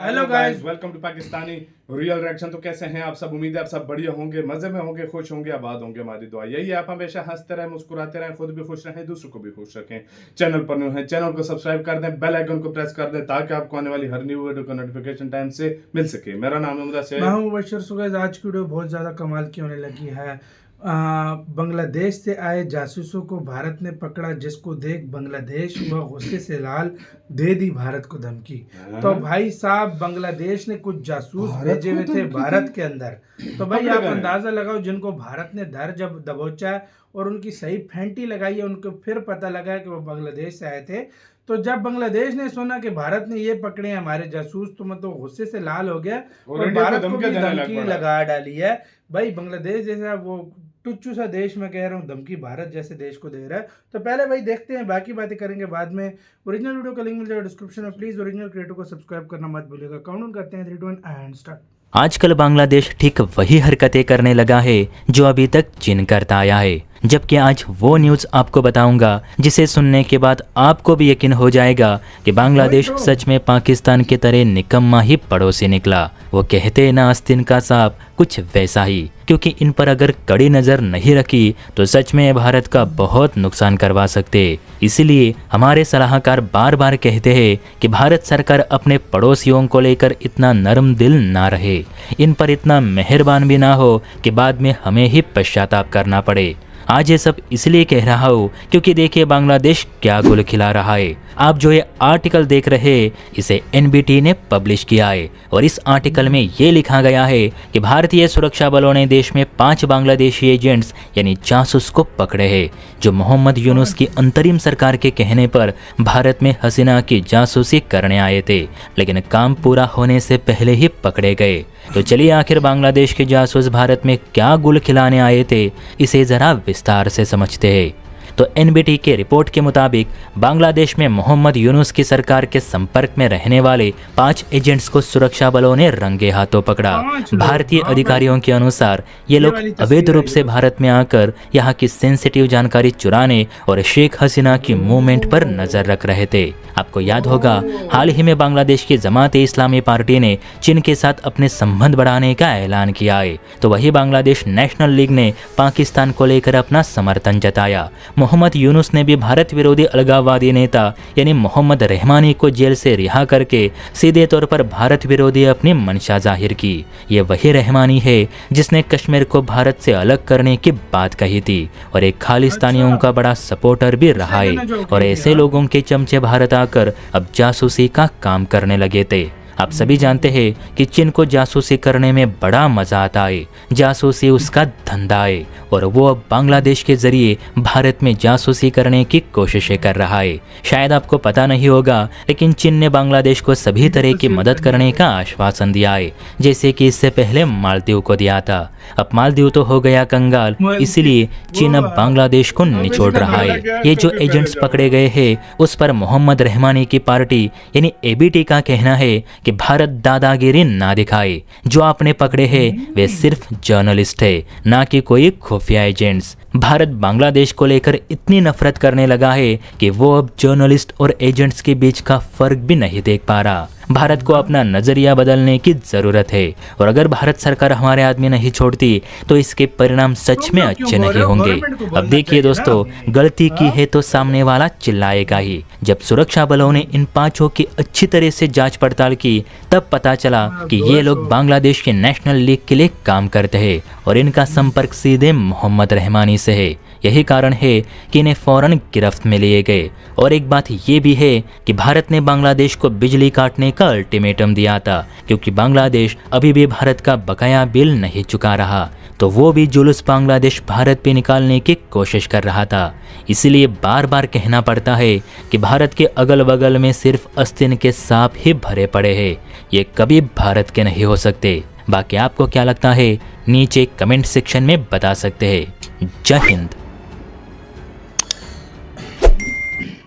Hello guys, welcome to Pakistani real reaction. तो कैसे हैं आप सब? उम्मीद है आप सब बढ़िया होंगे, मजे में होंगे, खुश होंगे, आबाद होंगे। हमारी दुआ यही है, आप हमेशा हंसते रहें, मुस्कुराते रहें, खुद भी खुश रहें, दूसरों को भी खुश रखें। चैनल पर न्यू है, चैनल को सब्सक्राइब कर दें, बेल आइकन को प्रेस कर दें ताकि आपको आने वाली हर न्यू वीडियो का नोटिफिकेशन टाइम से मिल सके। मेरा नाम है मुदस्सिर। मैं हूं मुबशर। सुगैज़, आज की वीडियो बहुत ज़्यादा कमाल की होने लगी है। बांग्लादेश से आए जासूसों को भारत ने पकड़ा, जिसको देख बांग्लादेश हुआ गुस्से से लाल, दे दी भारत को धमकी। तो भाई साहब, बांग्लादेश ने कुछ जासूस भेजे हुए थे भारत के अंदर। तो भाई आप अंदाजा लगाओ, जिनको भारत ने धर जब दबोचा और उनकी सही फेंटी लगाई है, उनको फिर पता लगा कि वो बांग्लादेश से आए थे। तो जब बांग्लादेश ने सुना कि भारत ने ये पकड़े हैं हमारे जासूस, तो मतलब गुस्से से लाल हो गया और भारत को भी धमकी लगा डाली है। भाई बांग्लादेश जैसा वो टुच्चू सा देश, मैं कह रहा हूँ, धमकी भारत जैसे देश को दे रहा है। तो पहले भाई देखते हैं, बाकी बातें करेंगे बाद में। ओरिजिनल वीडियो का लिंक मिल जाएगा डिस्क्रिप्शन में। प्लीज ओरिजिनल क्रिएटर को सब्सक्राइब करना मत भूलिएगा। काउंट करते हैं 3, 2, 1 एंड स्टार्ट। आजकल बांग्लादेश ठीक वही हरकतें करने लगा है जो अभी तक चीन करता आया है, जबकि आज वो न्यूज़ आपको बताऊंगा जिसे सुनने के बाद आपको भी यकीन हो जाएगा कि बांग्लादेश सच में पाकिस्तान की तरह निकम्मा ही पड़ोसी निकला। वो कहते हैं ना, आस्तीन का सांप, कुछ वैसा ही। क्योंकि इन पर अगर कड़ी नज़र नहीं रखी तो सच में भारत का बहुत नुकसान करवा सकते। इसलिए हमारे सलाहकार बार बार कहते हैं कि भारत सरकार अपने पड़ोसियों को लेकर इतना नरम दिल ना रहे, इन पर इतना मेहरबान भी ना हो कि बाद में हमें ही पश्चाताप करना पड़े। आज ये सब इसलिए कह रहा हूँ क्योंकि देखिए बांग्लादेश क्या गुल खिला रहा है। आप जो ये आर्टिकल देख रहे हैं, इसे एनबीटी ने पब्लिश किया है और इस आर्टिकल में ये लिखा गया है कि भारतीय सुरक्षा बलों ने देश में 5 बांग्लादेशी एजेंट्स यानी जासूस को पकड़े हैं, जो मोहम्मद यूनुस की अंतरिम सरकार के कहने पर भारत में हसीना की जासूसी करने आए थे, लेकिन काम पूरा होने से पहले ही पकड़े गए। तो चलिए आखिर बांग्लादेश के जासूस भारत में क्या गुल खिलाने आए थे, इसे जरा विस्तार से समझते हैं। तो एनबीटी के रिपोर्ट के मुताबिक बांग्लादेश में मोहम्मद यूनुस की सरकार के संपर्क में रहने वाले 5 एजेंट्स को सुरक्षा बलों ने रंगे हाथों पकड़ा। भारतीय अधिकारियों के अनुसार ये लोग अवैध रूप से भारत में आकर यहाँ की सेंसिटिव जानकारी चुराने और शेख हसीना की मूवमेंट पर नजर रख रहे थे। आपको याद होगा, हाल ही में बांग्लादेश की जमात-ए-इस्लामी पार्टी ने चीन के साथ अपने संबंध बढ़ाने का ऐलान किया है, तो वही बांग्लादेश नेशनल लीग ने पाकिस्तान को लेकर अपना समर्थन जताया। मोहम्मद यूनुस ने भी भारत विरोधी अलगाववादी नेता यानी मोहम्मद रहमानी को जेल से रिहा करके सीधे तौर पर भारत विरोधी अपनी मंशा जाहिर की। ये वही रहमानी है जिसने कश्मीर को भारत से अलग करने की बात कही थी और एक खालिस्तानियों का बड़ा सपोर्टर भी रहा है, और ऐसे लोगों के चमचे भारत आकर अब जासूसी का काम करने लगे थे। आप सभी जानते हैं कि चीन को जासूसी करने में बड़ा मजा आता है, जासूसी उसका धंधा है और वो अब बांग्लादेश के जरिए भारत में जासूसी करने की कोशिशें कर रहा है। शायद आपको पता नहीं होगा, लेकिन चीन ने बांग्लादेश को सभी तरह की मदद करने का आश्वासन दिया है, जैसे कि इससे पहले मालदीव को दिया था। अब मालदीव तो हो गया कंगाल, इसलिए चीन अब बांग्लादेश को निचोड़ रहा है। ये जो एजेंट्स पकड़े गए हैं, उस पर मोहम्मद रहमानी की पार्टी यानी एबीटी का कहना है कि भारत दादागिरी ना दिखाए। जो आपने पकड़े हैं वे सिर्फ जर्नलिस्ट है, ना कि कोई खुफिया एजेंट्स। भारत बांग्लादेश को लेकर इतनी नफरत करने लगा है कि वो अब जर्नलिस्ट और एजेंट्स के बीच का फर्क भी नहीं देख पा रहा। भारत को अपना नजरिया बदलने की जरूरत है, और अगर भारत सरकार हमारे आदमी नहीं छोड़ती तो इसके परिणाम सच में अच्छे नहीं होंगे। अब देखिए दोस्तों, गलती की है तो सामने वाला चिल्लाएगा ही। जब सुरक्षा बलों ने इन 5 की अच्छी तरह से जांच पड़ताल की, तब पता चला कि ये लोग बांग्लादेश के नेशनल लीग के लिए काम करते हैं और इनका संपर्क सीधे मोहम्मद रहमानी से है। यही कारण है कि इन्हें फौरन गिरफ्त में लिए गए। और एक बात ये भी है कि भारत ने बांग्लादेश को बिजली काटने का अल्टीमेटम दिया था, क्योंकि बांग्लादेश अभी भी भारत का बकाया बिल नहीं चुका रहा, तो वो भी जुलूस बांग्लादेश भारत पे निकालने की कोशिश कर रहा था। इसलिए बार बार कहना पड़ता है कि भारत के अगल बगल में सिर्फ आस्तीन के सांप ही भरे पड़े हैं, ये कभी भारत के नहीं हो सकते। बाकी आपको क्या लगता है, नीचे कमेंट सेक्शन में बता सकते हैं। जय हिंद।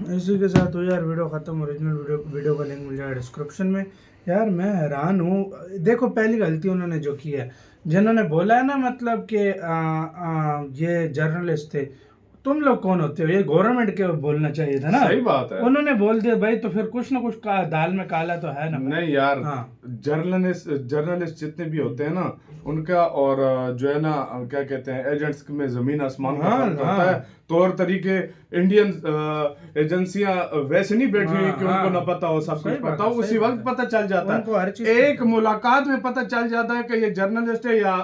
इसी के साथ हो यार वीडियो ख़त्म। ओरिजिनल वीडियो का लिंक मिल जाएगा डिस्क्रिप्शन में। यार मैं हैरान हूँ। देखो, पहली गलती उन्होंने जो की है, जिन्होंने बोला है ना, मतलब कि ये जर्नलिस्ट थे, तुम लोग कौन होते हो? ये गवर्नमेंट के बोलना चाहिए था ना। सही बात है, उन्होंने बोल दिया भाई, तो फिर कुछ ना कुछ दाल में काला तो है ना। नहीं यार, हाँ। जर्नलिस्ट जितने भी होते हैं ना उनका और जो है ना क्या कहते हैं एजेंट्स में जमीन आसमान का फर्क होता है। तौर तरीके इंडियन एजेंसियां वैसे नहीं बैठी हुई कि उनको ना पता हो, सब कुछ पता हो, उसी वक्त पता चल जाता है। एक मुलाकात में पता चल जाता है कि ये जर्नलिस्ट है या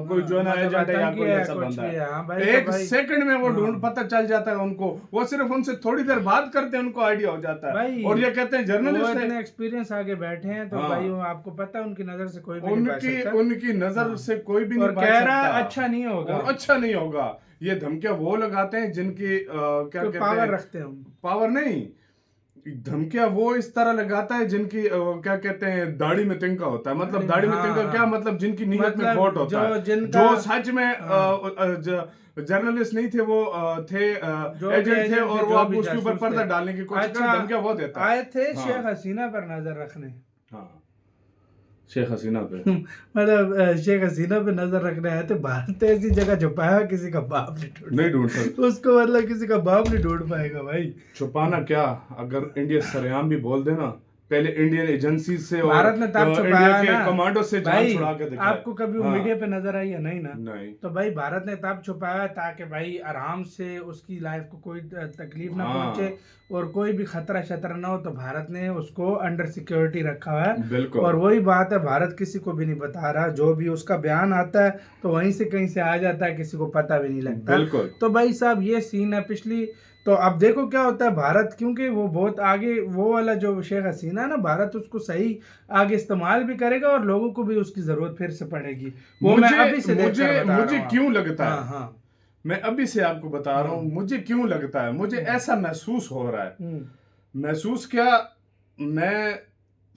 कोई जो है ना एजेंट है या कोई ऐसा बंदा है। एक सेकंड में वो ढूंढ पता चल जाता है उनको। वो सिर्फ उनसे थोड़ी देर बात करते हैं उनको आइडिया हो जाता है और ये कहते हैं जर्नलिस्ट है। एक्सपीरियंस आगे बैठे हैं तो भाई आपको पता है उनकी नजर से कोई भी नहीं बच सकता। उनकी नजर से कोई भी नहीं बच सकता। अच्छा नहीं होगा और अच्छा नहीं होगा। ये धमकियां वो लगाते हैं जिनकी क्या कहते पावर हैं, रखते हैं। पावर नहीं, धमकियां वो इस तरह लगाता है जिनकी क्या कहते हैं दाढ़ी में तिनका होता है। मतलब दाढ़ी में तिनका क्या मतलब, जिनकी नीयत में खोट होता है, जो सच में जर्नलिस्ट नहीं थे, वो थे एजेंट थे और वो आप उसके ऊपर पर्दा डालने की कोशिश करते हैं। धमकियां वो देता है। आए थे शेख हसीना पर नजर रखने। हाँ, शेख हसीना पे मतलब शेख हसीना पे नजर रखने आए थे। भारत ऐसी जगह छुपाया किसी का बाप नहीं ढूंढ सकता उसको, मतलब किसी का बाप नहीं ढूंढ पाएगा भाई। छुपाना क्या, अगर इंडिया सरेआम भी बोल देना, पहले इंडियन एजेंसी से और भारत ने तब छुपाया ना, कमांडो से जान छुड़ा के दिखाया। आपको कभी मीडिया पे नजर आई है? नहीं ना। नहीं। तो भाई भारत ने तब छुपाया ताकि भाई आराम से उसकी लाइफ को कोई तकलीफ ना पहुंचे और कोई भी खतरा शतरा ना हो, तो भारत ने उसको अंडर सिक्योरिटी रखा है। बिल्कुल। और वही बात है, भारत किसी को भी नहीं बता रहा। जो भी उसका बयान आता है तो वहीं से कहीं से आ जाता है, किसी को पता भी नहीं लगता। बिल्कुल। तो भाई साहब ये सीन है पिछली। तो अब देखो क्या होता है भारत, क्योंकि वो बहुत आगे, वो वाला जो शेख हसीना है ना, भारत उसको सही आगे इस्तेमाल भी करेगा और लोगों को भी उसकी जरूरत फिर से पड़ेगी। वो मैं अभी से मुझे क्यों लगता है, हाँ मैं अभी से आपको बता रहा हूँ मुझे क्यों लगता है। मुझे ऐसा महसूस हो रहा है। महसूस क्या, मैं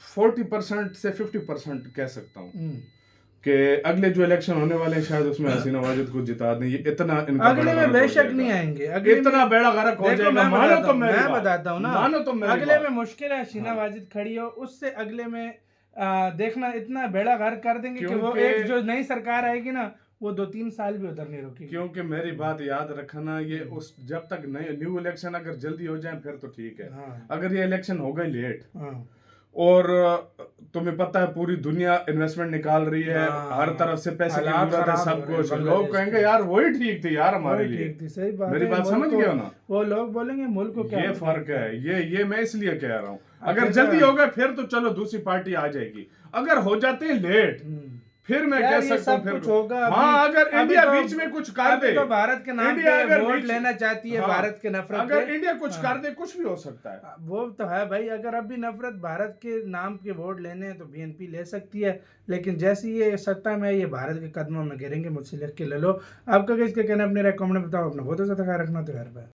40% से 50% कह सकता हूँ कि अगले जो इलेक्शन होने वाले हैं शायद उसमें हसीना वाजिद को जिता दें। ये इतना इनका अगले में बेशक नहीं आएंगे, अगले इतना बेड़ा गर्क हो जाएगा। मानो तो मैं बताता हूँ ना, मानो तो अगले में मुश्किल है हसीना वाजिद खड़ी हो, उससे अगले में देखना इतना बेड़ा गर्क कर देंगे कि वो एक जो नई सरकार आएगी ना, वो 2-3 साल भी उधर नहीं रुकेगी। क्योंकि मेरी बात याद रखना, ये उस जब तक न्यू इलेक्शन अगर जल्दी हो जाए फिर तो ठीक है। अगर ये इलेक्शन हो गई लेट और तुम्हें पता है पूरी दुनिया इन्वेस्टमेंट निकाल रही है, हर तरफ से पैसे की जरूरत है, सब कुछ, लोग कहेंगे यार वही ठीक थी यार हमारे लिए। सही बात, मेरी बात समझ गए हो ना? वो लोग बोलेंगे मुल्क को क्या, ये फर्क है। ये मैं इसलिए कह रहा हूँ, अगर जल्दी होगा फिर तो चलो दूसरी पार्टी आ जाएगी। अगर हो जाते हैं लेट फिर मैं कह सकता हूँ फिर होगा। हाँ, अगर इंडिया बीच में कुछ कर दे तो भारत के नाम पे वोट लेना चाहती है, भारत के नफरत, अगर इंडिया कुछ कर दे कुछ भी हो सकता है। वो तो है भाई, अगर अभी नफरत भारत के नाम के वोट लेने हैं तो बीएनपी ले सकती है, लेकिन जैसे ये सत्ता में ये भारत के कदमों में गिरेंगे। मुझसे लिख के ले लो। आपका किसके कहना, अपने रेकमेंड बताओ। अपना बहुत ज़्यादा ख्याल रखना तो यार।